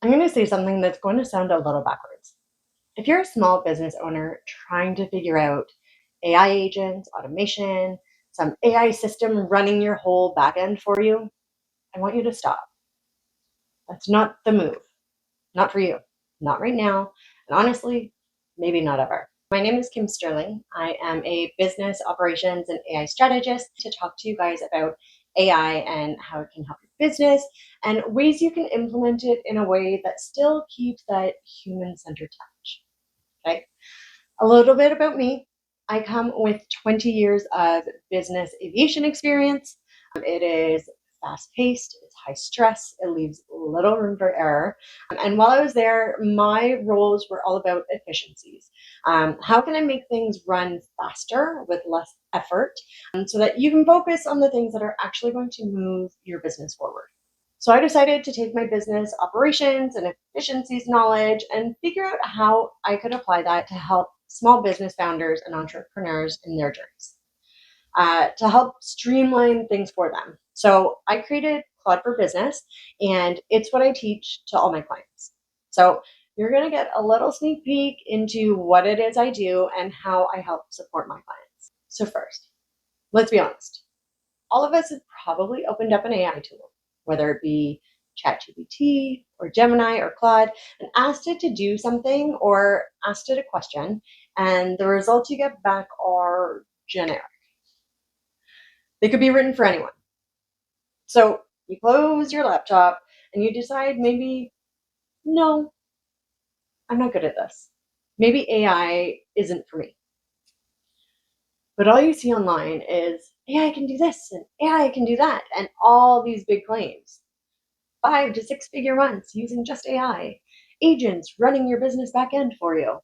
I'm going to say something that's going to sound a little backwards. If you're a small business owner trying to figure out AI agents, automation, some AI system running your whole backend for you, I want you to stop. That's not the move. Not for you. Not right now. And honestly, maybe not ever. My name is Kim Sterling. I am a business operations and AI strategist to talk to you guys about AI and how it can help your business and ways you can implement it in a way that still keeps that human-centered touch. Okay. A little bit about me. I come with 20 years of business aviation experience. It is fast paced, it's high stress, it leaves little room for error. And while I was there, my roles were all about efficiencies. How can I make things run faster with less effort so that you can focus on the things that are actually going to move your business forward? So I decided to take my business operations and efficiencies knowledge and figure out how I could apply that to help small business founders and entrepreneurs in their journeys, to help streamline things for them. So I created Claude for Business, and it's what I teach to all my clients. So you're going to get a little sneak peek into what it is I do and how I help support my clients. So first, let's be honest. All of us have probably opened up an AI tool, whether it be ChatGPT or Gemini or Claude, and asked it to do something or asked it a question, and the results you get back are generic. They could be written for anyone. So you close your laptop and you decide maybe, no, I'm not good at this. Maybe AI isn't for me. But all you see online is AI can do this and AI can do that, and all these big claims. 5 to 6 figure months using just AI, agents running your business back end for you.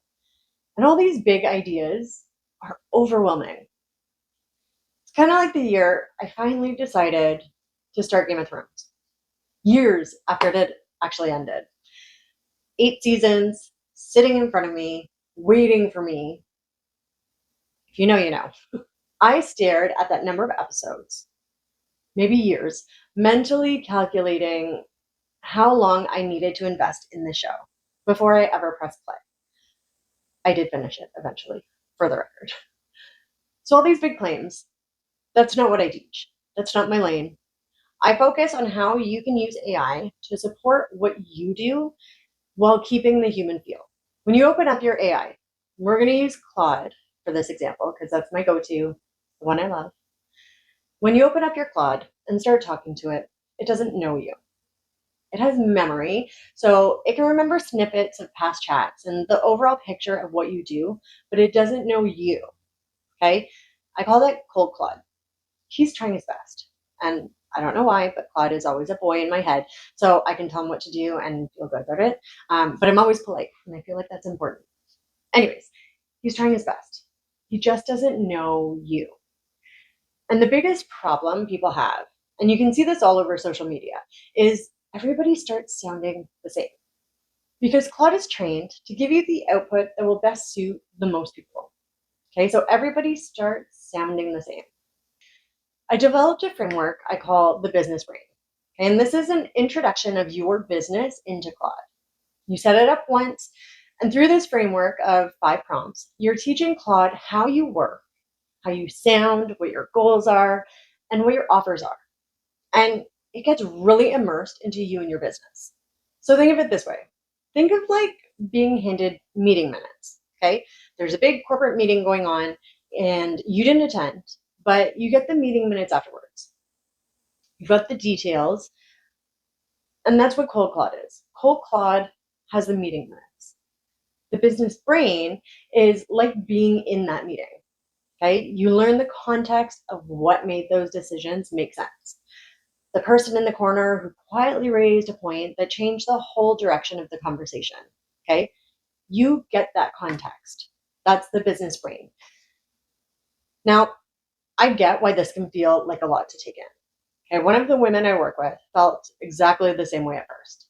And all these big ideas are overwhelming. It's kind of like the year I finally decided to start Game of Thrones. Years after it had actually ended. 8 seasons sitting in front of me, waiting for me. If you know, you know. I stared at that number of episodes, maybe years, mentally calculating how long I needed to invest in the show before I ever pressed play. I did finish it eventually, for the record. So all these big claims, that's not what I teach. That's not my lane. I focus on how you can use AI to support what you do while keeping the human feel. When you open up your AI, we're going to use Claude for this example because that's my go-to, the one I love. When you open up your Claude and start talking to it, it doesn't know you. It has memory, so it can remember snippets of past chats and the overall picture of what you do, but it doesn't know you, okay? I call that Cold Claude. He's trying his best, and I don't know why, but Claude is always a boy in my head, so I can tell him what to do and feel good about it, but I'm always polite, and I feel like that's important. Anyways, he's trying his best. He just doesn't know you. And the biggest problem people have, and you can see this all over social media, is everybody starts sounding the same. Because Claude is trained to give you the output that will best suit the most people. Okay, so everybody starts sounding the same. I developed a framework I call the business brain. Okay, and this is an introduction of your business into Claude. You set it up once, and through this framework of 5 prompts, you're teaching Claude how you work, how you sound, what your goals are, and what your offers are. And it gets really immersed into you and your business. So think of it this way. Think of like being handed meeting minutes, okay? There's a big corporate meeting going on and you didn't attend, but you get the meeting minutes afterwards. You've got the details, and that's what Cold Claude is. Cold Claude has the meeting minutes. The business brain is like being in that meeting, okay? You learn the context of what made those decisions make sense. The person in the corner who quietly raised a point that changed the whole direction of the conversation, okay? You get that context. That's the business brain. Now, I get why this can feel like a lot to take in. Okay, one of the women I work with felt exactly the same way at first.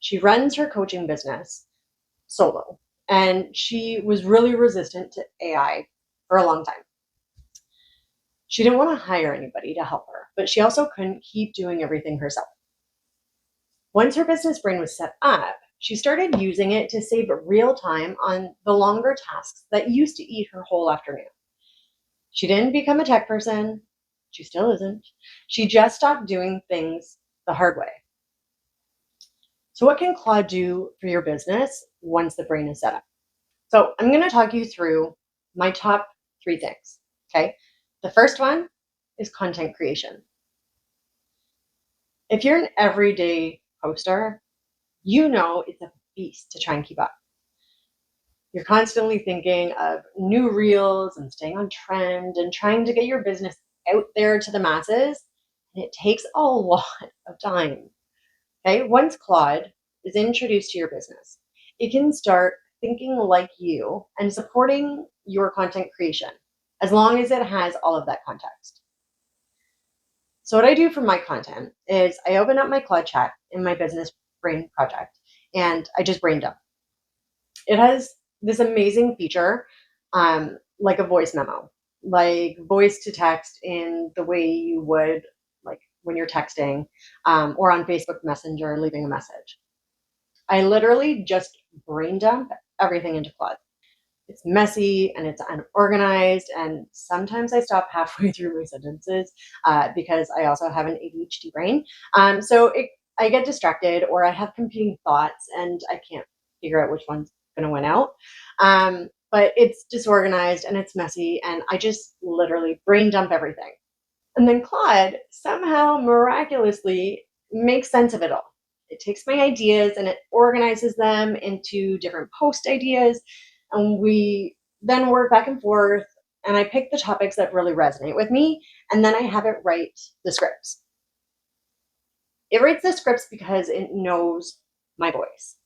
She runs her coaching business solo, and she was really resistant to AI for a long time. She didn't want to hire anybody to help her, but she also couldn't keep doing everything herself. Once her business brain was set up, She started using it to save real time on the longer tasks that used to eat her whole afternoon. She didn't become a tech person. She still isn't. She just stopped doing things the hard way. So, what can Claude do for your business once the brain is set up? So, I'm going to talk you through my top 3 things. Okay. The first one is content creation. If you're an everyday poster, you know it's a beast to try and keep up. You're constantly thinking of new reels and staying on trend and trying to get your business out there to the masses. And it takes a lot of time. Okay. Once Claude is introduced to your business, it can start thinking like you and supporting your content creation as long as it has all of that context. So what I do for my content is I open up my Claude chat in my business brain project and I just brain dump. It has this amazing feature, like a voice memo, like voice to text in the way you would like when you're texting, or on Facebook Messenger leaving a message. I literally just brain dump everything into Claude. It's messy and it's unorganized, and sometimes I stop halfway through my sentences because I also have an ADHD brain. I get distracted or I have competing thoughts and I can't figure out which one's going to win out. But it's disorganized and it's messy, and I just literally brain dump everything. And then Claude somehow miraculously makes sense of it all. It takes my ideas and it organizes them into different post ideas. And we then work back and forth. And I pick the topics that really resonate with me. And then I have it write the scripts. It writes the scripts because it knows my voice.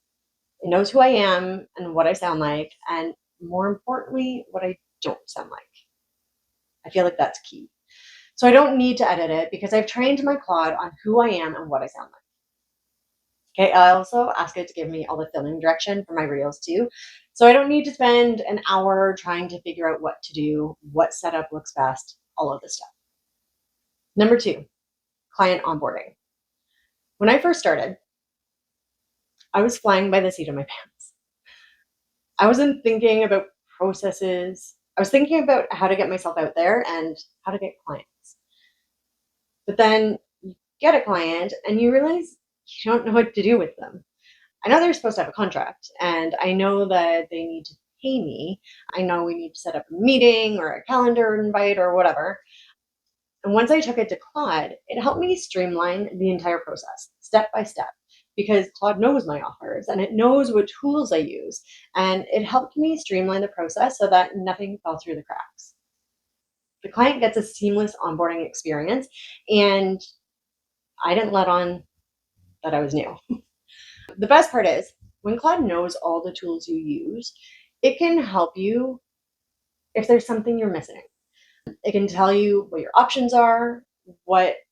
It knows who I am and what I sound like. And more importantly, what I don't sound like. I feel like that's key. So I don't need to edit it because I've trained my Claude on who I am and what I sound like. Okay, I also ask it to give me all the filming direction for my reels too. So I don't need to spend an hour trying to figure out what to do, what setup looks best, all of this stuff. Number 2, client onboarding. When I first started, I was flying by the seat of my pants. I wasn't thinking about processes. I was thinking about how to get myself out there and how to get clients. But then you get a client and you realize you don't know what to do with them. I know they're supposed to have a contract, and I know that they need to pay me. I know we need to set up a meeting or a calendar invite or whatever. And once I took it to Claude, it helped me streamline the entire process step by step because Claude knows my offers and it knows what tools I use. And it helped me streamline the process so that nothing fell through the cracks. The client gets a seamless onboarding experience, and I didn't let on that I was new. The best part is when Claude knows all the tools you use, it can help you if there's something you're missing. It can tell you what your options are,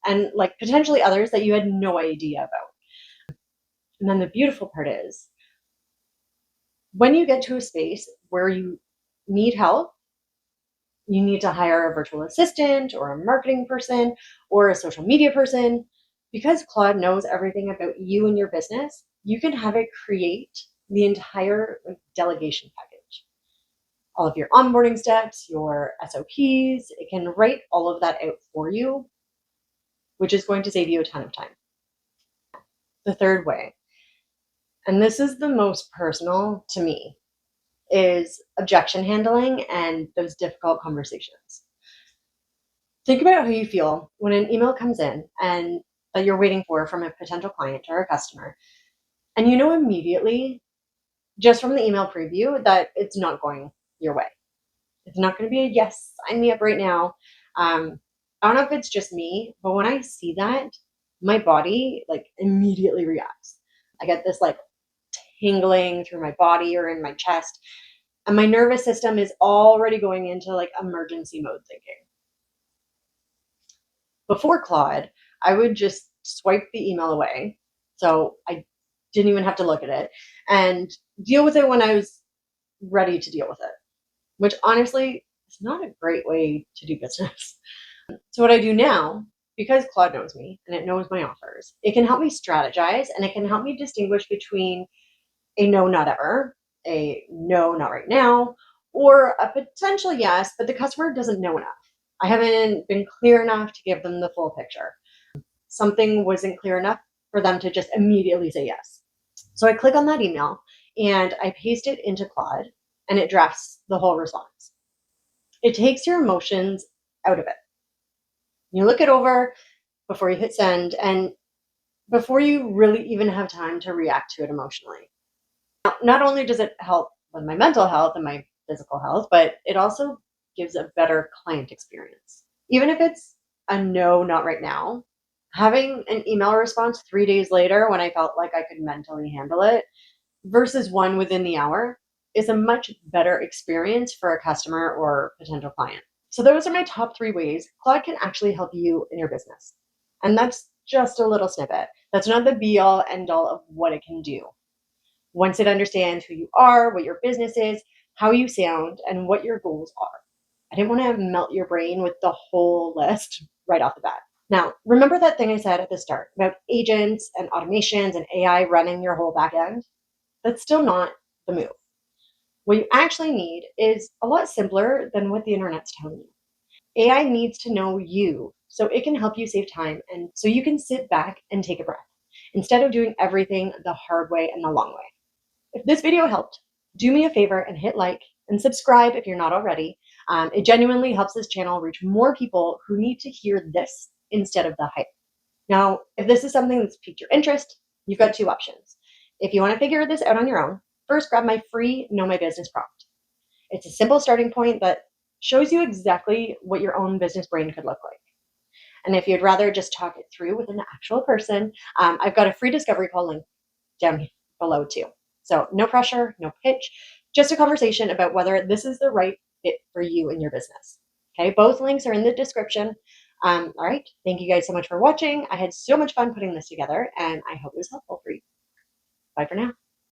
and like potentially others that you had no idea about. And then the beautiful part is when you get to a space where you need help, you need to hire a virtual assistant or a marketing person or a social media person. Because Claude knows everything about you and your business, you can have it create the entire delegation package. All of your onboarding steps, your SOPs, it can write all of that out for you, which is going to save you a ton of time. The third way, and this is the most personal to me, is objection handling and those difficult conversations. Think about how you feel when an email comes in and that you're waiting for from a potential client or a customer, and you know immediately just from the email preview that it's not going your way. It's not going to be a yes, sign me up right now. I don't know if it's just me, but when I see that, my body like immediately reacts. I get this like tingling through my body or in my chest, and my nervous system is already going into like emergency mode thinking. Before Claude, I would just swipe the email away. So I didn't even have to look at it and deal with it when I was ready to deal with it, which honestly is not a great way to do business. So what I do now, because Claude knows me and it knows my offers, it can help me strategize and it can help me distinguish between a no, not ever, a no, not right now, or a potential yes, but the customer doesn't know enough. I haven't been clear enough to give them the full picture. Something wasn't clear enough for them to just immediately say yes. So I click on that email and I paste it into Claude and it drafts the whole response. It takes your emotions out of it. You look it over before you hit send and before you really even have time to react to it emotionally. Now, not only does it help with my mental health and my physical health, but it also gives a better client experience. Even if it's a no, not right now, having an email response 3 days later when I felt like I could mentally handle it versus one within the hour is a much better experience for a customer or potential client. So, those are my top 3 ways Claude can actually help you in your business. And that's just a little snippet. That's not the be all end all of what it can do. Once it understands who you are, what your business is, how you sound, and what your goals are. I didn't want to melt your brain with the whole list right off the bat. Now, remember that thing I said at the start about agents and automations and AI running your whole back end? That's still not the move. What you actually need is a lot simpler than what the internet's telling you. AI needs to know you so it can help you save time and so you can sit back and take a breath instead of doing everything the hard way and the long way. If this video helped, do me a favor and hit like and subscribe if you're not already. It genuinely helps this channel reach more people who need to hear this instead of the hype. Now, if this is something that's piqued your interest, you've got 2 options. If you want to figure this out on your own, first grab my free Know My Business prompt. It's a simple starting point that shows you exactly what your own business brain could look like. And if you'd rather just talk it through with an actual person, I've got a free discovery call link down below too. So no pressure, no pitch, just a conversation about whether this is the right fit for you and your business. Okay, both links are in the description. All right, thank you guys so much for watching. I had so much fun putting this together and I hope it was helpful for you. Bye for now.